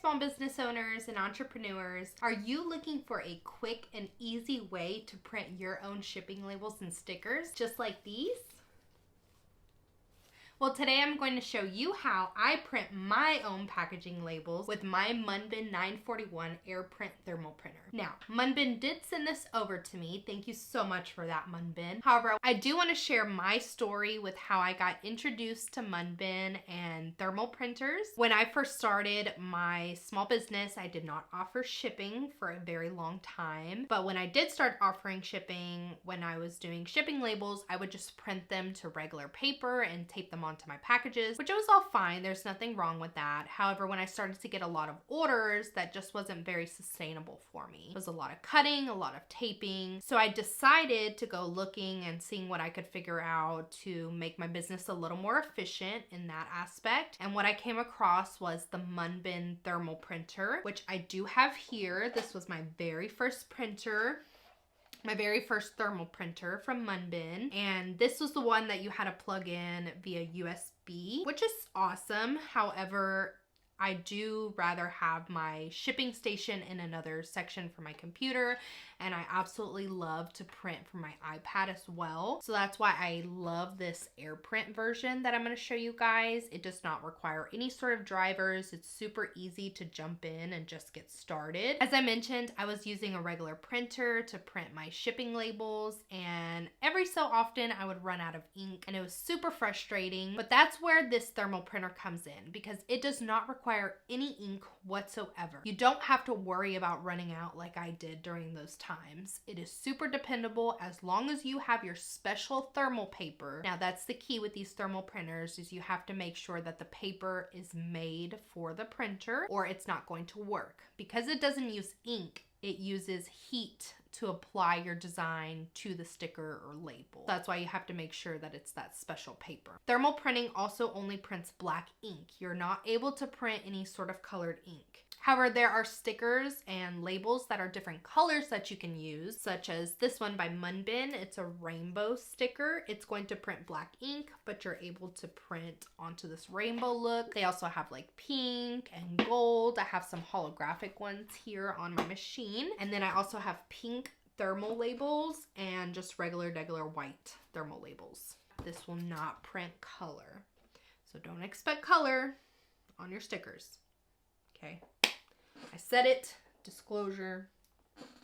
small business owners and entrepreneurs. Are you looking for a quick and easy way to print your own shipping labels and stickers just like these? Well, today I'm going to show you how I print my own packaging labels with my Munbyn 941 AirPrint thermal printer. Now, Munbyn did send this over to me. Thank you so much for that, Munbyn. However, I do want to share my story with how I got introduced to Munbyn and thermal printers. When I first started my small business, I did not offer shipping for a very long time. But when I did start offering shipping, when I was doing shipping labels, I would just print them to regular paper and tape them onto my packages, which was all fine. There's nothing wrong with that. However, when I started to get a lot of orders, that just wasn't very sustainable for me. It was a lot of cutting, a lot of taping. So I decided to go looking and seeing what I could figure out to make my business a little more efficient in that aspect. And what I came across was the Munbyn thermal printer, which I do have here. This was my very first printer. My very first thermal printer from Munbyn, and this was the one that you had to plug in via USB, which is awesome. However, I do rather have my shipping station in another section for my computer, and I absolutely love to print from my iPad as well. So that's why I love this AirPrint version that I'm going to show you guys. It does not require any sort of drivers. It's super easy to jump in and just get started. As I mentioned, I was using a regular printer to print my shipping labels, and every so often I would run out of ink, and it was super frustrating. But that's where this thermal printer comes in, because it does not require any ink whatsoever. You don't have to worry about running out like I did during those times. It is super dependable as long as you have your special thermal paper. Now that's the key with these thermal printers, is you have to make sure that the paper is made for the printer or it's not going to work. Because it doesn't use ink, it uses heat to apply your design to the sticker or label. That's why you have to make sure that it's that special paper. Thermal printing also only prints black ink. You're not able to print any sort of colored ink. However, there are stickers and labels that are different colors that you can use, such as this one by Munbyn. It's a rainbow sticker. It's going to print black ink, but you're able to print onto this rainbow look. They also have like pink and gold. I have some holographic ones here on my machine. And then I also have pink thermal labels and just regular white thermal labels. This will not print color, so don't expect color on your stickers. Okay. I said it, disclosure,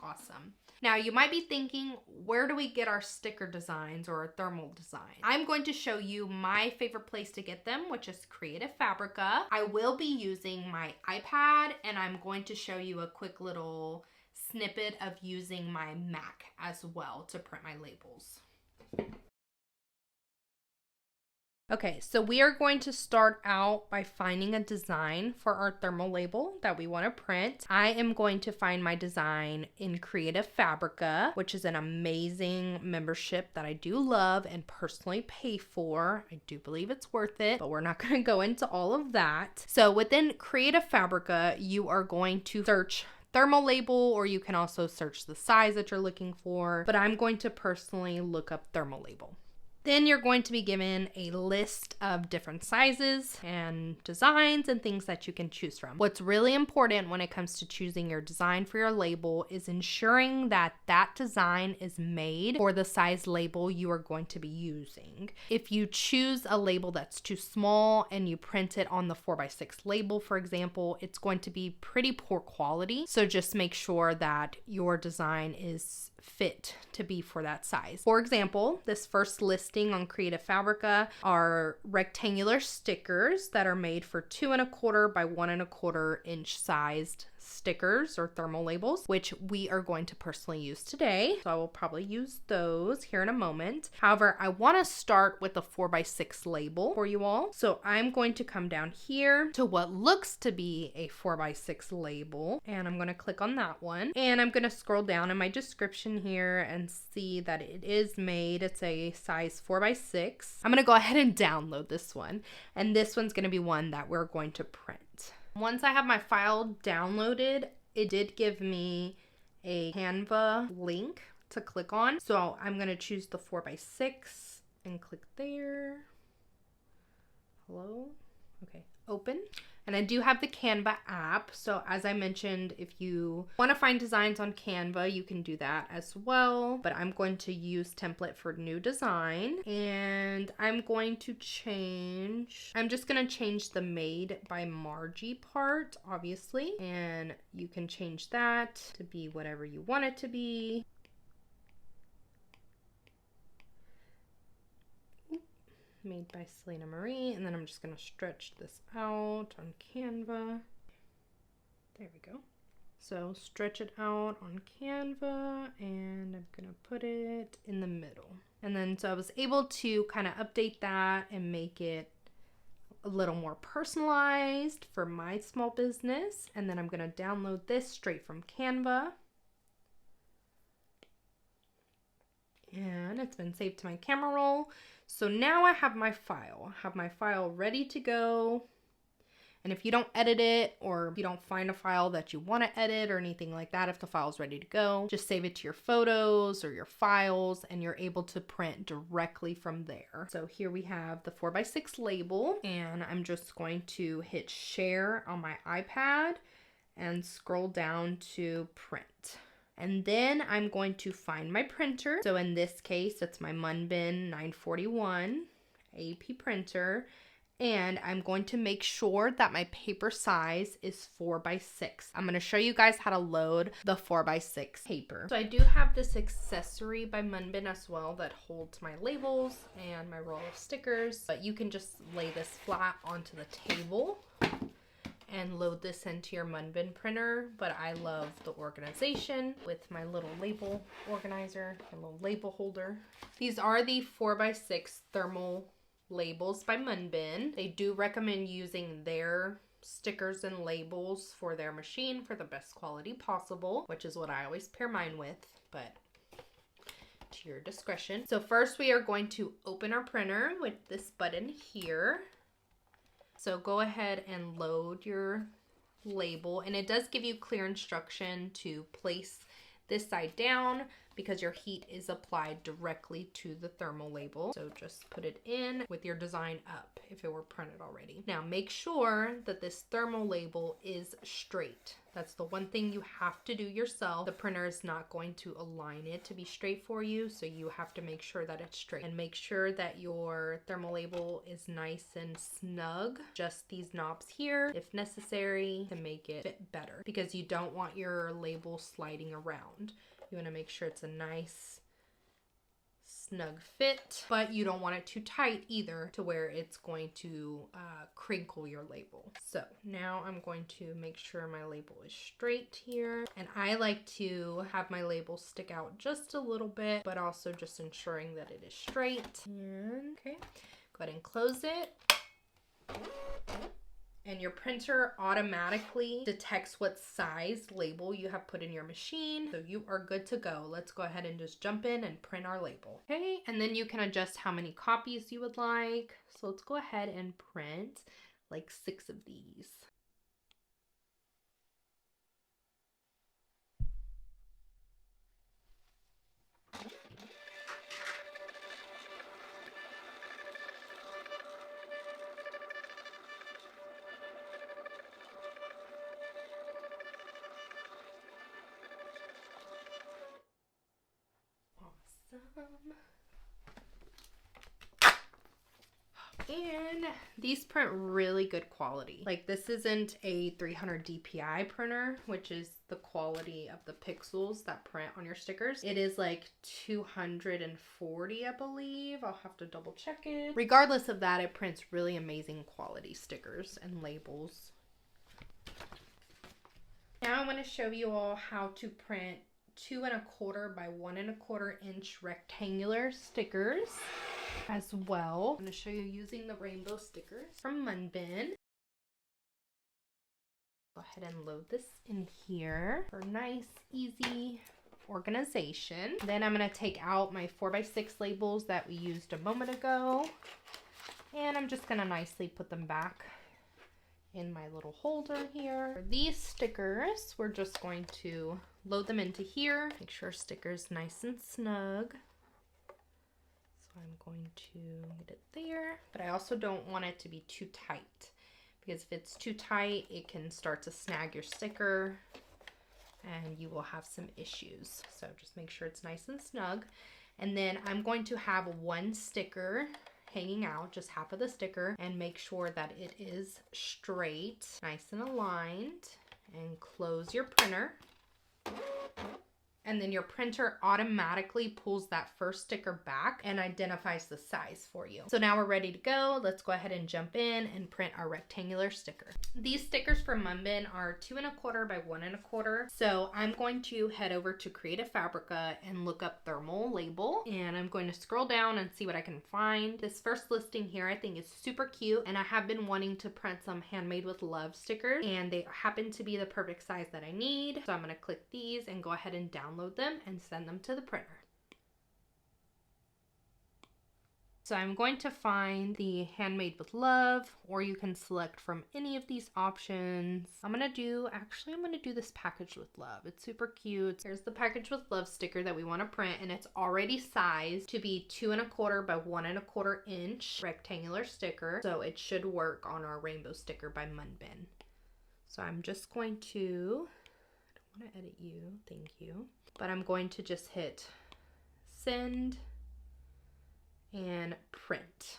awesome. Now you might be thinking, where do we get our sticker designs or our thermal design? I'm going to show you my favorite place to get them, which is Creative Fabrica. I will be using my iPad, and I'm going to show you a quick little snippet of using my Mac as well to print my labels. Okay, so we are going to start out by finding a design for our thermal label that we want to print. I am going to find my design in Creative Fabrica, which is an amazing membership that I do love and personally pay for. I do believe it's worth it, but we're not going to go into all of that. So within Creative Fabrica, you are going to search thermal label, or you can also search the size that you're looking for, but I'm going to personally look up thermal label. Then you're going to be given a list of different sizes and designs and things that you can choose from. What's really important when it comes to choosing your design for your label is ensuring that that design is made for the size label you are going to be using. If you choose a label that's too small and you print it on the 4x6 label, for example, it's going to be pretty poor quality. So just make sure that your design is fit to be for that size. For example, this first listing on Creative Fabrica are rectangular stickers that are made for 2 1/4 by 1 1/4 inch sized stickers or thermal labels, which we are going to personally use today. So I will probably use those here in a moment. However, I want to start with a 4x6 label for you all. So I'm going to come down here to what looks to be a 4x6 label, and I'm going to click on that one. And I'm going to scroll down in my description here and see that it is made. It's a size 4x6. I'm going to go ahead and download this one. And this one's going to be one that we're going to print. Once I have my file downloaded, it did give me a Canva link to click on. So I'm going to choose the 4x6 and click there. Hello? Okay, open. And I do have the Canva app. So as I mentioned, if you want to find designs on Canva, you can do that as well. But I'm going to use template for new design. And I'm going to I'm just going to change the Made by Margie part, obviously. And you can change that to be whatever you want it to be. Made by Selena Marie, and then I'm just going to stretch this out on Canva. There we go. So stretch it out on Canva, and I'm going to put it in the middle. And then so I was able to kind of update that and make it a little more personalized for my small business. And then I'm going to download this straight from Canva. And it's been saved to my camera roll. So now I have my file. I have my file ready to go. And if you don't edit it, or if you don't find a file that you want to edit or anything like that, if the file is ready to go, just save it to your photos or your files, and you're able to print directly from there. So here we have the 4x6 label, and I'm just going to hit share on my iPad and scroll down to print. And then I'm going to find my printer. So in this case, it's my Munbyn 941 AP printer. And I'm going to make sure that my paper size is 4x6. I'm going to show you guys how to load the 4x6 paper. So I do have this accessory by Munbyn as well that holds my labels and my roll of stickers. But you can just lay this flat onto the table and load this into your Munbyn printer. But I love the organization with my little label organizer, my little label holder. These are the 4x6 thermal labels by Munbyn. They do recommend using their stickers and labels for their machine for the best quality possible, which is what I always pair mine with, but to your discretion. So first we are going to open our printer with this button here. So go ahead and load your label, and it does give you clear instruction to place this side down because your heat is applied directly to the thermal label. So just put it in with your design up if it were printed already. Now make sure that this thermal label is straight. That's the one thing you have to do yourself. The printer is not going to align it to be straight for you, so you have to make sure that it's straight. And make sure that your thermal label is nice and snug. Just these knobs here, if necessary, to make it fit better, because you don't want your label sliding around. You want to make sure it's a nice snug fit, but you don't want it too tight either to where it's going to crinkle your label. So now I'm going to make sure my label is straight here, and I like to have my label stick out just a little bit, but also just ensuring that it is straight. And okay, go ahead and close it. And your printer automatically detects what size label you have put in your machine. So you are good to go. Let's go ahead and just jump in and print our label. Okay, and then you can adjust how many copies you would like. So let's go ahead and print like 6 of these. And these print really good quality. Like, this isn't a 300 DPI printer, which is the quality of the pixels that print on your stickers. It is like 240, I believe. I'll have to double check it. Regardless of that, it prints really amazing quality stickers and labels. Now I want to show you all how to print 2 1/4 by 1 1/4 inch rectangular stickers as well. I'm going to show you using the rainbow stickers from Munbyn. Go ahead and load this in here for nice, easy organization. Then I'm going to take out my 4x6 labels that we used a moment ago, and I'm just going to nicely put them back in my little holder here. For these stickers, we're just going to load them into here. Make sure sticker's nice and snug. So I'm going to get it there, but I also don't want it to be too tight because if it's too tight, it can start to snag your sticker and you will have some issues. So just make sure it's nice and snug. And then I'm going to have one sticker hanging out, just half of the sticker, and make sure that it is straight, nice and aligned, and close your printer. And then your printer automatically pulls that first sticker back and identifies the size for you. So now we're ready to go. Let's go ahead and jump in and print our rectangular sticker. These stickers from Munbyn are 2 1/4 by 1 1/4. So I'm going to head over to Creative Fabrica and look up thermal label. And I'm going to scroll down and see what I can find. This first listing here I think is super cute. And I have been wanting to print some handmade with love stickers. And they happen to be the perfect size that I need. So I'm going to click these and go ahead and download them and send them to the printer. So I'm going to find the handmade with love, or you can select from any of these options. I'm gonna do this package with love. It's super cute. Here's the package with love sticker that we want to print, and it's already sized to be 2 1/4 by 1 1/4 inch rectangular sticker. So it should work on our rainbow sticker by Munbyn. So I'm just going to, I don't want to edit you, thank you. But I'm going to just hit send and print.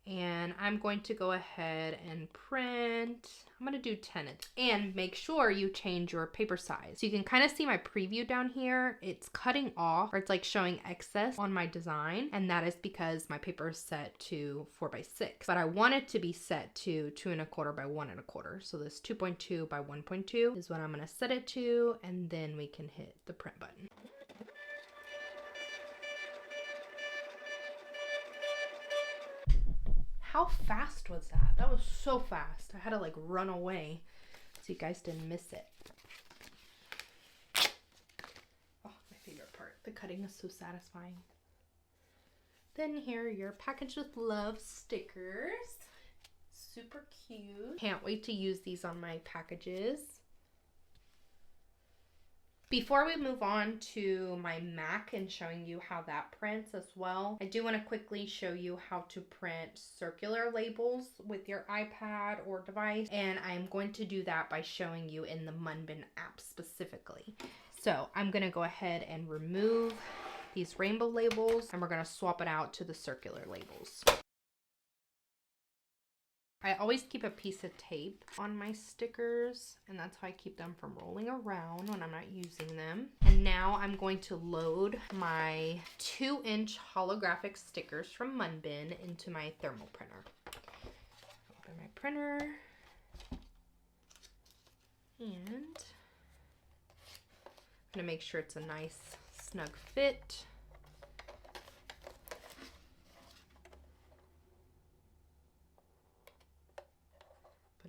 And I'm going to go ahead and print. I'm going to do 10 of these. And make sure you change your paper size. So you can kind of see my preview down here. It's cutting off, or it's like showing excess on my design. And that is because my paper is set to 4 by 6. But I want it to be set to 2 1/4 by 1 1/4. So this 2.2 by 1.2 is what I'm going to set it to. And then we can hit the print button. How fast was that? That was so fast. I had to like run away so you guys didn't miss it. Oh, my favorite part. The cutting is so satisfying. Then here are your package with love stickers. Super cute. Can't wait to use these on my packages. Before we move on to my Mac and showing you how that prints as well, I do want to quickly show you how to print circular labels with your iPad or device. And I'm going to do that by showing you in the Munbyn app specifically. So I'm going to go ahead and remove these rainbow labels, and we're going to swap it out to the circular labels. I always keep a piece of tape on my stickers, and that's how I keep them from rolling around when I'm not using them. And now I'm going to load my 2-inch holographic stickers from Munbyn into my thermal printer. Open my printer, and I'm gonna make sure it's a nice snug fit.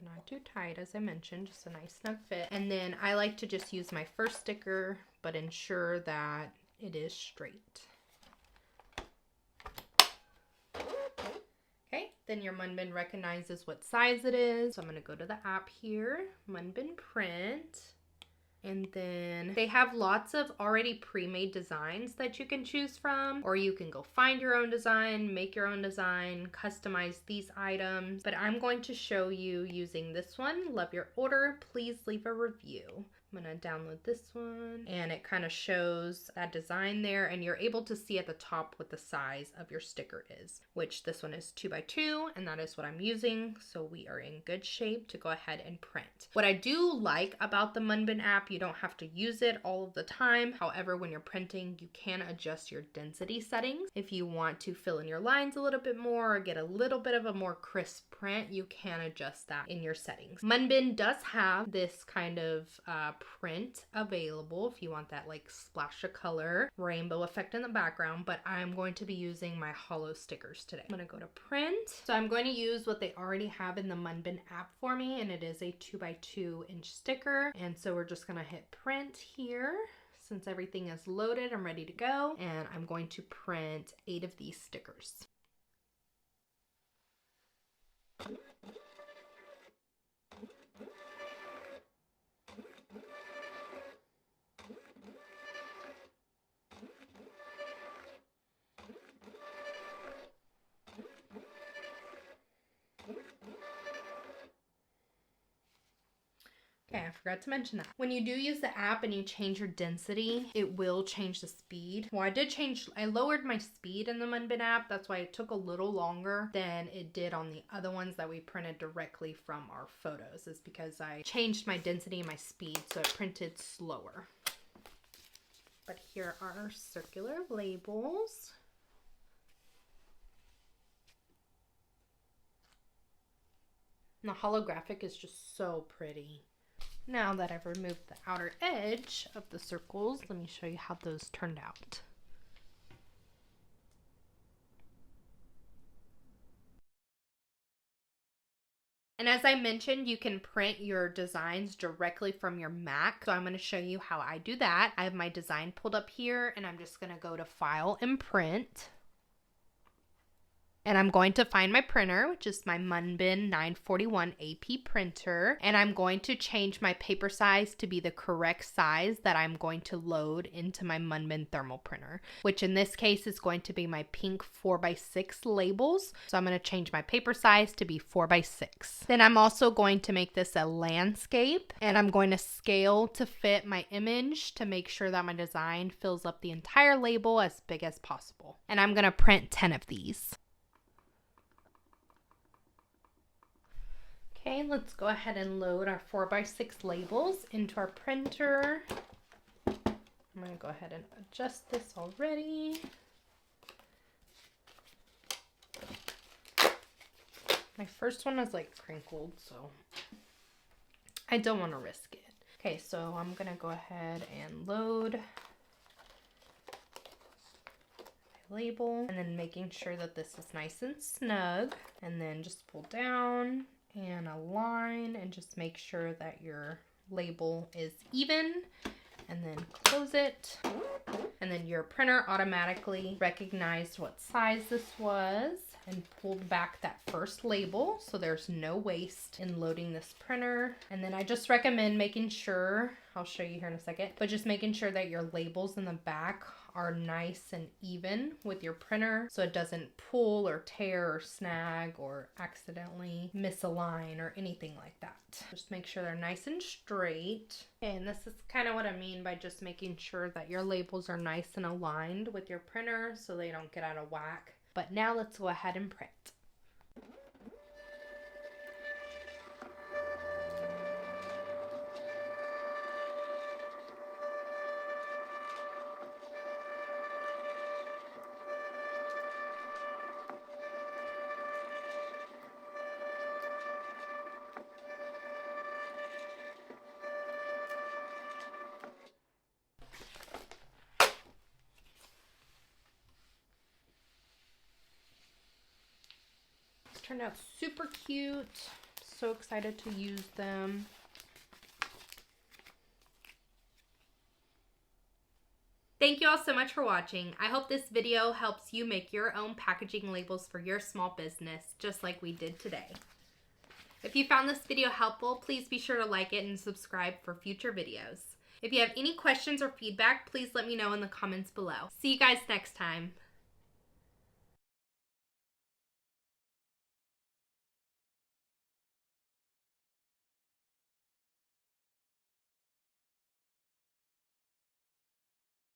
Not too tight, as I mentioned, just a nice snug fit. And then I like to just use my first sticker, but ensure that it is straight. Okay, then your Munbyn recognizes what size it is. So I'm going to go to the app here, Munbyn Print. And then they have lots of already pre-made designs that you can choose from, or you can go find your own design, make your own design, customize these items. But I'm going to show you using this one. Love your order. Please leave a review. I'm gonna download this one, and it kind of shows that design there, and you're able to see at the top what the size of your sticker is, which this one is 2 by 2, and that is what I'm using. So we are in good shape to go ahead and print. What I do like about the Munbyn app, you don't have to use it all of the time. However, when you're printing, you can adjust your density settings. If you want to fill in your lines a little bit more or get a little bit of a more crisp print, you can adjust that in your settings. Munbyn does have this kind of print available if you want that like splash of color rainbow effect in the background, but I'm going to be using my hollow stickers today. I'm going to go to print. So I'm going to use what they already have in the Munbyn app for me, and it is a 2 by 2 inch sticker. And so we're just going to hit print here. Since everything is loaded, I'm ready to go, and I'm going to print 8 of these stickers. Okay, I forgot to mention that. When you do use the app and you change your density, it will change the speed. Well, I lowered my speed in the Munbyn app. That's why it took a little longer than it did on the other ones that we printed directly from our photos. It's because I changed my density and my speed so it printed slower. But here are our circular labels. And the holographic is just so pretty. Now that I've removed the outer edge of the circles, let me show you how those turned out. And as I mentioned, you can print your designs directly from your Mac. So I'm going to show you how I do that. I have my design pulled up here and I'm just going to go to File and Print. And I'm going to find my printer, which is my Munbyn 941 AP printer. And I'm going to change my paper size to be the correct size that I'm going to load into my Munbyn thermal printer, which in this case is going to be my pink 4x6 labels. So I'm going to change my paper size to be 4x6. Then I'm also going to make this a landscape, and I'm going to scale to fit my image to make sure that my design fills up the entire label as big as possible. And I'm going to print 10 of these. Okay, let's go ahead and load our 4x6 labels into our printer. I'm going to go ahead and adjust this already. My first one is like crinkled, so I don't want to risk it. Okay, so I'm going to go ahead and load my label, and then making sure that this is nice and snug, and then just pull down and align and just make sure that your label is even, and then close it. And then your printer automatically recognized what size this was and pulled back that first label, so there's no waste in loading this printer. And then I just recommend making sure, I'll show you here in a second, but just making sure that your labels in the back are nice and even with your printer so it doesn't pull or tear or snag or accidentally misalign or anything like that. Just make sure they're nice and straight. And this is kind of what I mean by just making sure that your labels are nice and aligned with your printer so they don't get out of whack. But now let's go ahead and print. Turned out super cute. So excited to use them. Thank you all so much for watching. I hope this video helps you make your own packaging labels for your small business, just like we did today. If you found this video helpful, please be sure to like it and subscribe for future videos. If you have any questions or feedback, please let me know in the comments below. See you guys next time.